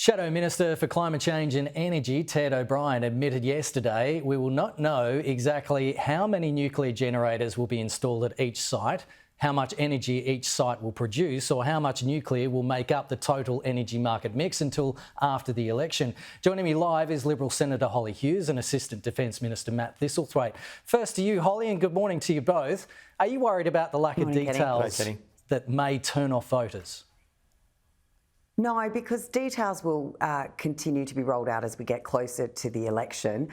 Shadow Minister for Climate Change and Energy, Ted O'Brien, admitted yesterday we will not know exactly how many nuclear generators will be installed at each site, how much energy each site will produce, or how much nuclear will make up the total energy market mix until after the election. Joining me live is Liberal Senator Holly Hughes and Assistant Defence Minister Matt Thistlethwaite. First to you, Holly, and good morning to you both. Are you worried about the lack of details that may turn off voters? No, because details will continue to be rolled out as we get closer to the election.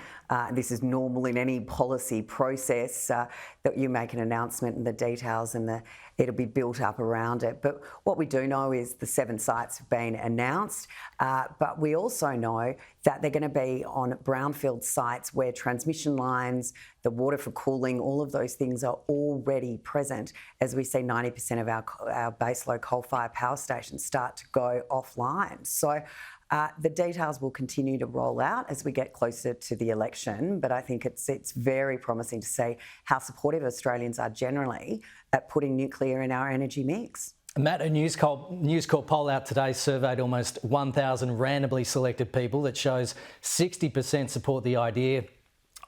This is normal in any policy process that you make an announcement and the details and it'll be built up around it. But what we do know is the 7 sites have been announced, but we also know that they're going to be on brownfield sites where transmission lines, the water for cooling, all of those things are already present as we see 90% of our baseload coal-fired power stations start to go offline. So the details will continue to roll out as we get closer to the election, but I think it's very promising to see how supportive Australians are generally at putting nuclear in our energy mix. Matt, a News Corp poll out today surveyed almost 1,000 randomly selected people that shows 60% support the idea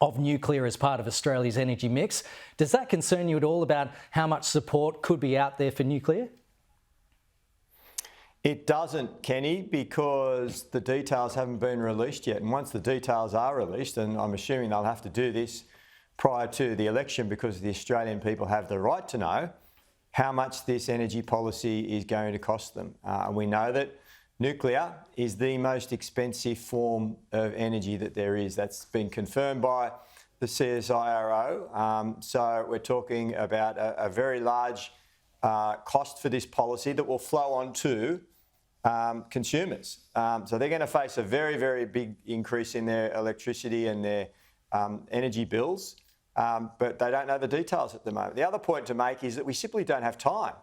of nuclear as part of Australia's energy mix. Does that concern you at all about how much support could be out there for nuclear? It doesn't, Kenny, because the details haven't been released yet. And once the details are released, and I'm assuming they'll have to do this prior to the election because the Australian people have the right to know how much this energy policy is going to cost them. And we know that nuclear is the most expensive form of energy that there is. That's been confirmed by the CSIRO. So we're talking about a very large cost for this policy that will flow on to consumers. So they're going to face a very, very big increase in their electricity and their energy bills. But they don't know the details at the moment. The other point to make is that we simply don't have time.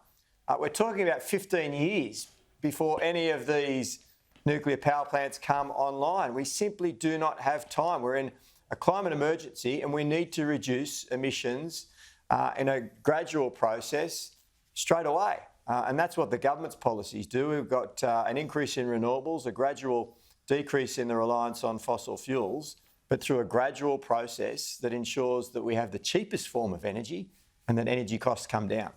We're talking about 15 years before any of these nuclear power plants come online. We simply do not have time. We're in a climate emergency and we need to reduce emissions in a gradual process straight away. And that's what the government's policies do. We've got an increase in renewables, a gradual decrease in the reliance on fossil fuels, but through a gradual process that ensures that we have the cheapest form of energy and that energy costs come down.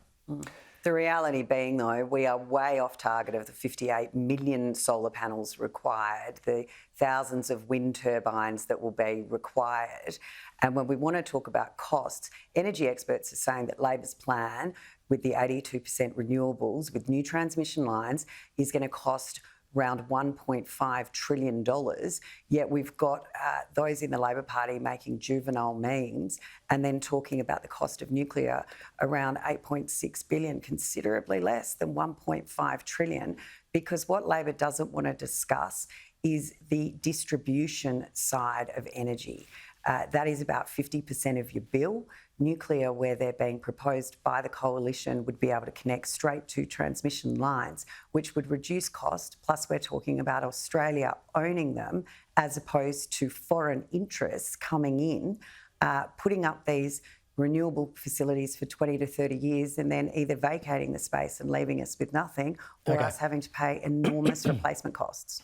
The reality being, though, we are way off target of the 58 million solar panels required, the thousands of wind turbines that will be required. And when we want to talk about costs, energy experts are saying that Labor's plan with the 82% renewables, with new transmission lines, is going to cost around $1.5 trillion, yet we've got those in the Labor Party making juvenile memes and then talking about the cost of nuclear around $8.6 billion, considerably less than $1.5 trillion, because what Labor doesn't want to discuss is the distribution side of energy. That is about 50% of your bill. Nuclear, where they're being proposed by the coalition, would be able to connect straight to transmission lines, which would reduce cost. Plus, we're talking about Australia owning them as opposed to foreign interests coming in, putting up these renewable facilities for 20 to 30 years and then either vacating the space and leaving us with nothing or us having to pay enormous replacement costs.